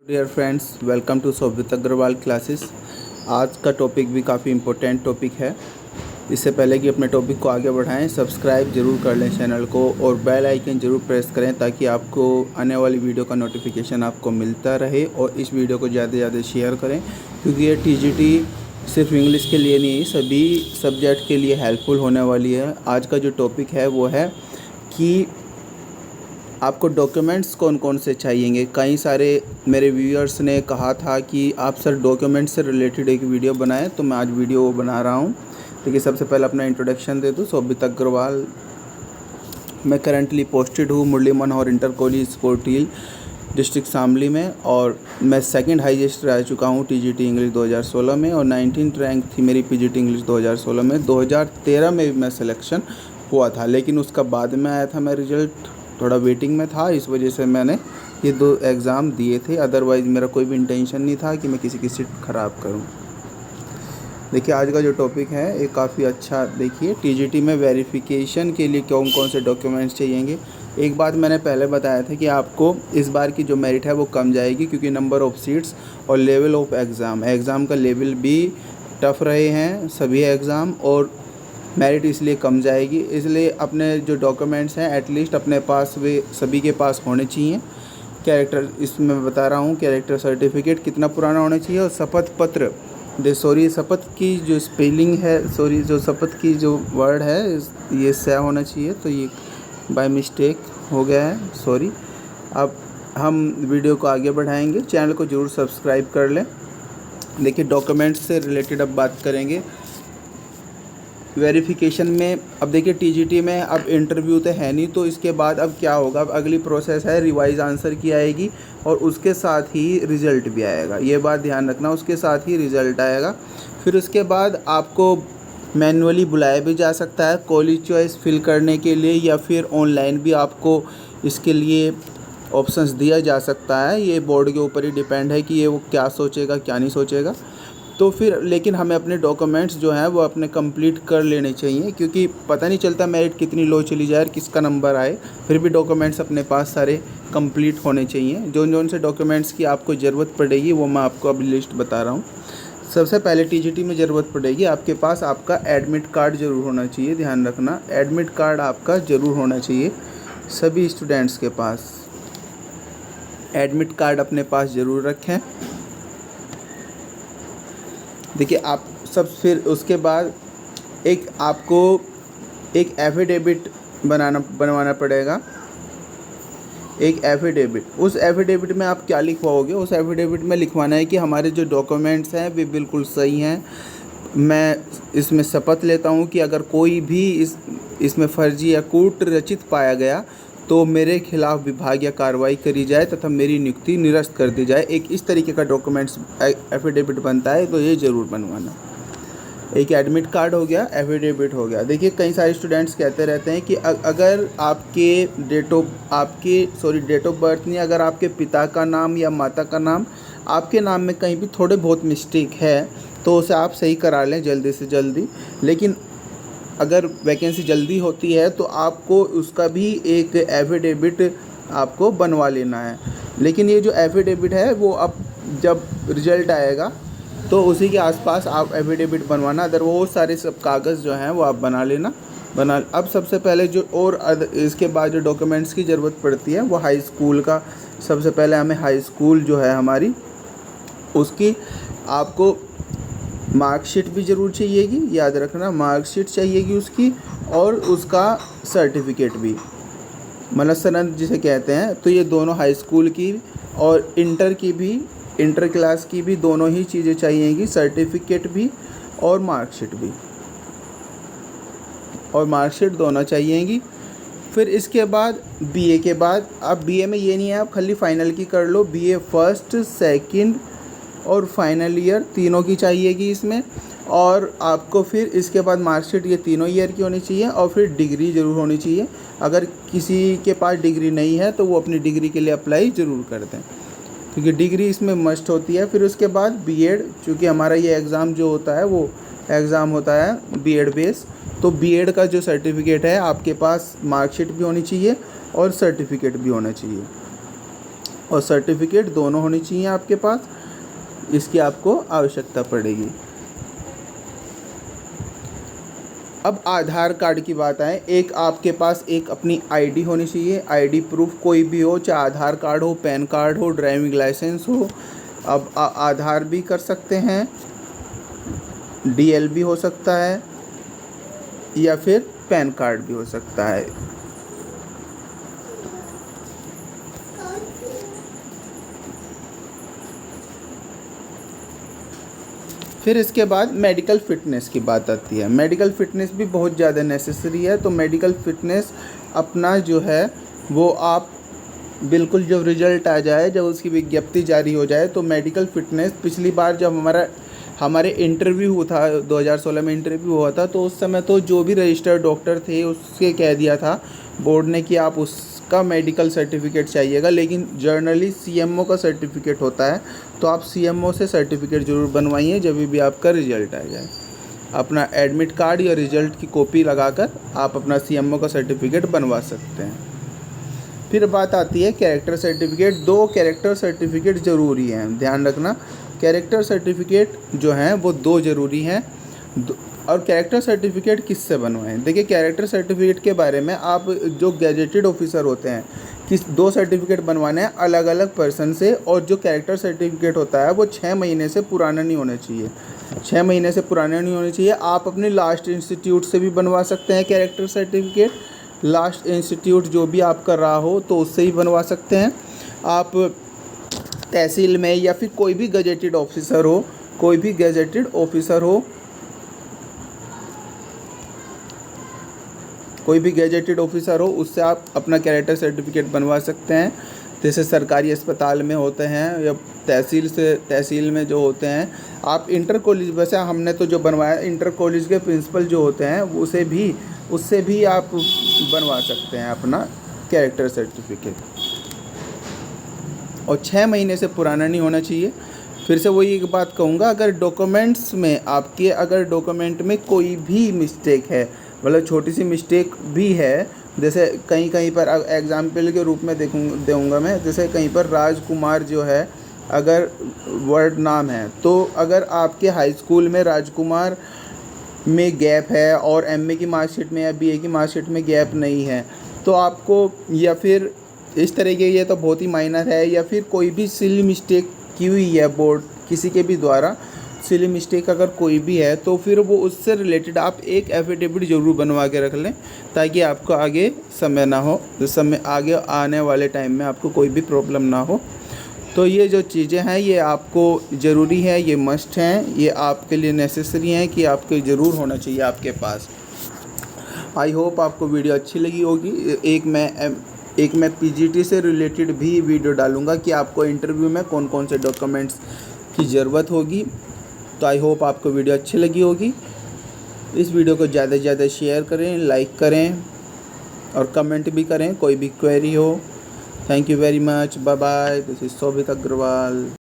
Dear friends, welcome to Sobhit Agarwal classes. आज का topic भी काफ़ी इम्पोर्टेंट टॉपिक है। इससे पहले कि अपने टॉपिक को आगे बढ़ाएं, सब्सक्राइब जरूर कर लें चैनल को और बेल आइकन जरूर प्रेस करें ताकि आपको आने वाली वीडियो का नोटिफिकेशन आपको मिलता रहे। और इस वीडियो को ज़्यादा से ज़्यादा शेयर करें क्योंकि ये टीजीटी सिर्फ इंग्लिश के लिए नहीं, सभी सब्जेक्ट के लिए हेल्पफुल होने वाली है। आज का जो टॉपिक है वो है कि आपको डॉक्यूमेंट्स कौन कौन से चाहिएंगे। कई सारे मेरे व्यूअर्स ने कहा था कि आप सर डॉक्यूमेंट्स से रिलेटेड एक वीडियो बनाएं, तो मैं आज वीडियो बना रहा हूं। देखिए, सबसे पहले अपना इंट्रोडक्शन दे दूं। सोभित अग्रवाल, मैं करंटली पोस्टेड हूं Murli Manohar inter college स्पोर्टिल district Shamli में, और मैं सेकंड हाईएस्ट रह चुका हूं टीजीटी इंग्लिश 2016 में, और 19th रैंक थी मेरी पीजीटी इंग्लिश 2016 में। 2013 में भी मैं सिलेक्शन हुआ था, लेकिन उसका बाद में आया था। मैं रिज़ल्ट थोड़ा वेटिंग में था, इस वजह से मैंने ये 2 एग्ज़ाम दिए थे। अदरवाइज़ मेरा कोई भी इंटेंशन नहीं था कि मैं किसी की सीट ख़राब करूं। देखिए, आज का जो टॉपिक है ये काफ़ी अच्छा। देखिए, टीजीटी में वेरिफिकेशन के लिए कौन कौन से डॉक्यूमेंट्स चाहिएंगे। एक बात मैंने पहले बताया था कि आपको इस बार की जो मेरिट है वो कम जाएगी क्योंकि नंबर ऑफ़ सीट्स और लेवल ऑफ एग्ज़ाम का लेवल भी टफ़ रहे हैं सभी एग्ज़ाम, और मेरिट इसलिए कम जाएगी। इसलिए अपने जो डॉक्यूमेंट्स हैं एटलीस्ट अपने पास वे सभी के पास होने चाहिए। कैरेक्टर, इसमें मैं बता रहा हूँ, कैरेक्टर सर्टिफिकेट कितना पुराना होना चाहिए, और शपथ पत्र, शपथ की जो स्पेलिंग है, जो शपथ की जो वर्ड है ये सही होना चाहिए। तो ये बाय मिस्टेक हो गया है, सॉरी। अब हम वीडियो को आगे बढ़ाएंगे, चैनल को ज़रूर सब्सक्राइब कर लें। देखिए, डॉक्यूमेंट्स से रिलेटेड अब बात करेंगे। वेरिफिकेशन में अब देखिए, टीजीटी में अब इंटरव्यू तो है नहीं, तो इसके बाद अब क्या होगा, अब अगली प्रोसेस है रिवाइज आंसर की आएगी और उसके साथ ही रिज़ल्ट भी आएगा। ये बात ध्यान रखना, उसके साथ ही रिज़ल्ट आएगा। फिर उसके बाद आपको मैन्युअली बुलाया भी जा सकता है कॉलेज चॉइस फिल करने के लिए, या फिर ऑनलाइन भी आपको इसके लिए ऑप्शंस दिया जा सकता है। ये बोर्ड के ऊपर ही डिपेंड है कि ये वो क्या सोचेगा क्या नहीं सोचेगा। तो फिर लेकिन हमें अपने डॉक्यूमेंट्स जो हैं वो अपने कंप्लीट कर लेने चाहिए, क्योंकि पता नहीं चलता मेरिट कितनी लो चली जाए और किसका नंबर आए। फिर भी डॉक्यूमेंट्स अपने पास सारे कंप्लीट होने चाहिए। जोन से डॉक्यूमेंट्स की आपको ज़रूरत पड़ेगी वो मैं आपको अभी लिस्ट बता रहा हूँ। सबसे पहले टीजीटी में ज़रूरत पड़ेगी आपके पास आपका एडमिट कार्ड ज़रूर होना चाहिए। ध्यान रखना, एडमिट कार्ड आपका ज़रूर होना चाहिए। सभी स्टूडेंट्स के पास एडमिट कार्ड अपने पास ज़रूर रखें। देखिए, आप सब फिर उसके बाद आपको एक एफिडेविट बनवाना पड़ेगा। एक एफिडेविट, उस एफिडेविट में आप क्या लिखवाओगे, उस एफिडेविट में लिखवाना है कि हमारे जो डॉक्यूमेंट्स हैं वे बिल्कुल सही हैं। मैं इसमें शपथ लेता हूँ कि अगर कोई भी इसमें फर्जी या कूट रचित पाया गया तो मेरे खिलाफ विभागीय कार्रवाई करी जाए तथा मेरी नियुक्ति निरस्त कर दी जाए। एक इस तरीके का डॉक्यूमेंट्स एफिडेविट बनता है, तो ये ज़रूर बनवाना। एक एडमिट कार्ड हो गया, एफिडेविट हो गया। देखिए, कई सारे स्टूडेंट्स कहते रहते हैं कि अगर आपके डेट ऑफ बर्थ नहीं, अगर आपके पिता का नाम या माता का नाम आपके नाम में कहीं भी थोड़े बहुत मिस्टेक है तो उसे आप सही करा लें जल्दी से जल्दी। लेकिन अगर वैकेंसी जल्दी होती है तो आपको उसका भी एक एफिडेविट आपको बनवा लेना है। लेकिन ये जो एफिडेविट है वो अब जब रिज़ल्ट आएगा तो उसी के आसपास आप एफिडेविट बनवाना। अदर वो सारे सब कागज़ जो हैं वो आप बना लेना। अब सबसे पहले इसके बाद जो डॉक्यूमेंट्स की ज़रूरत पड़ती है वो हाई स्कूल का। सबसे पहले हमें हाई स्कूल जो है हमारी, उसकी आपको मार्कशीट भी ज़रूर चाहिएगी। याद रखना, मार्कशीट चाहिएगी उसकी, और उसका सर्टिफिकेट भी, मतलब सनद जिसे कहते हैं। तो ये दोनों हाई स्कूल की और इंटर की भी, इंटर क्लास की भी दोनों ही चीज़ें चाहिएगी, सर्टिफिकेट भी और मार्कशीट भी, और मार्कशीट दोनों चाहिएगी। फिर इसके बाद बीए के बाद, अब बीए में ये नहीं है आप खाली फाइनल की कर लो, बीए फर्स्ट, सेकंड और फाइनल ईयर तीनों की चाहिएगी इसमें। और आपको फिर इसके बाद मार्कशीट ये तीनों ईयर की होनी चाहिए, और फिर डिग्री ज़रूर होनी चाहिए। अगर किसी के पास डिग्री नहीं है तो वो अपनी डिग्री के लिए अप्लाई ज़रूर कर दें, क्योंकि डिग्री इसमें मस्ट होती है। फिर उसके बाद बीएड, चूँकि हमारा ये एग्ज़ाम जो होता है वो एग्ज़ाम होता है बीएड बेस, तो बीएड का जो सर्टिफिकेट है आपके पास मार्कशीट भी होनी चाहिए और सर्टिफिकेट भी होना चाहिए। और सर्टिफिकेट दोनों होनी चाहिए आपके पास, इसकी आपको आवश्यकता पड़ेगी। अब आधार कार्ड की बात आए, एक आपके पास एक अपनी आईडी होनी चाहिए, आईडी प्रूफ कोई भी हो, चाहे आधार कार्ड हो, पैन कार्ड हो, ड्राइविंग लाइसेंस हो। अब आधार भी कर सकते हैं, डीएल भी हो सकता है, या फिर पैन कार्ड भी हो सकता है। फिर इसके बाद मेडिकल फ़िटनेस की बात आती है। मेडिकल फ़िटनेस भी बहुत ज़्यादा नेसेसरी है। तो मेडिकल फ़िटनेस अपना जो है वो आप बिल्कुल जब रिज़ल्ट आ जाए, जब उसकी विज्ञप्ति जारी हो जाए, तो मेडिकल फ़िटनेस पिछली बार जब हमारे इंटरव्यू हुआ था 2016 में इंटरव्यू हुआ था, तो उस समय तो जो भी रजिस्टर्ड डॉक्टर थे उसके कह दिया था बोर्ड ने कि आप उसका मेडिकल सर्टिफिकेट चाहिएगा, लेकिन जर्नली सीएमओ का सर्टिफिकेट होता है, तो आप सीएमओ से सर्टिफिकेट ज़रूर बनवाइए जब भी आपका रिज़ल्ट आ जाए। अपना एडमिट कार्ड या रिज़ल्ट की कॉपी लगाकर आप अपना सीएमओ का सर्टिफिकेट बनवा सकते हैं। फिर बात आती है कैरेक्टर सर्टिफिकेट। 2 कैरेक्टर सर्टिफिकेट ज़रूरी हैं, ध्यान रखना। कैरेक्टर सर्टिफिकेट जो हैं वो 2 ज़रूरी हैं। और कैरेक्टर सर्टिफिकेट किससे बनवाएं? देखिए, कैरेक्टर सर्टिफिकेट के बारे में आप जो गैजेटेड ऑफिसर होते हैं, किस 2 सर्टिफिकेट बनवाने हैं अलग अलग पर्सन से। और जो कैरेक्टर सर्टिफिकेट होता है वो 6 महीने से पुराना नहीं होना चाहिए, 6 महीने से पुराना नहीं होना चाहिए। आप अपने लास्ट इंस्टीट्यूट से भी बनवा सकते हैं कैरेक्टर सर्टिफिकेट, लास्ट इंस्टीट्यूट जो भी आप कर रहा हो तो उससे ही बनवा सकते हैं। आप तहसील में या फिर कोई भी गजेटेड ऑफिसर हो, कोई भी गजेटेड ऑफिसर हो, कोई भी गजेटेड ऑफिसर हो, उससे आप अपना कैरेक्टर सर्टिफिकेट बनवा सकते हैं। जैसे सरकारी अस्पताल में होते हैं या तहसील में जो होते हैं। आप इंटर कॉलेज, वैसे हमने तो जो बनवाया इंटर कॉलेज के प्रिंसिपल जो होते हैं उससे भी आप बनवा सकते हैं अपना कैरेक्टर सर्टिफिकेट। और 6 महीने से पुराना नहीं होना चाहिए। फिर से वही एक बात कहूँगा, अगर डॉक्यूमेंट्स में आपके अगर डॉक्यूमेंट में कोई भी मिस्टेक है, मतलब छोटी सी मिस्टेक भी है, जैसे कहीं पर एग्जाम्पल के रूप में दूँगा मैं, जैसे कहीं पर राजकुमार जो है अगर वर्ड नाम है, तो अगर आपके हाई स्कूल में राजकुमार में गैप है और एमए की मार्कशीट में या बीए की मार्कशीट में गैप नहीं है, तो आपको, या फिर इस तरह के, ये तो बहुत ही माइनर है, या फिर कोई भी सिली मिस्टेक की हुई है बोर्ड किसी के भी द्वारा, सिली मिस्टेक अगर कोई भी है, तो फिर वो उससे रिलेटेड आप एक एफिडेविट ज़रूर बनवा के रख लें, ताकि आपको आगे समय ना हो, आगे आने वाले टाइम में आपको कोई भी प्रॉब्लम ना हो। तो ये जो चीज़ें हैं ये आपको ज़रूरी है, ये मस्ट हैं, ये आपके लिए नेसेसरी हैं कि आपके ज़रूर होना चाहिए आपके पास। आई होप आपको वीडियो अच्छी लगी होगी। एक मैं पीजीटी से रिलेटेड भी वीडियो डालूँगा कि आपको इंटरव्यू में कौन कौन से डॉक्यूमेंट्स की ज़रूरत होगी। तो आई होप आपको वीडियो अच्छी लगी होगी। इस वीडियो को ज़्यादा से ज़्यादा शेयर करें, लाइक करें और कमेंट भी करें कोई भी क्वेरी हो। Thank you very much, bye bye. This is Shobhit Agarwal.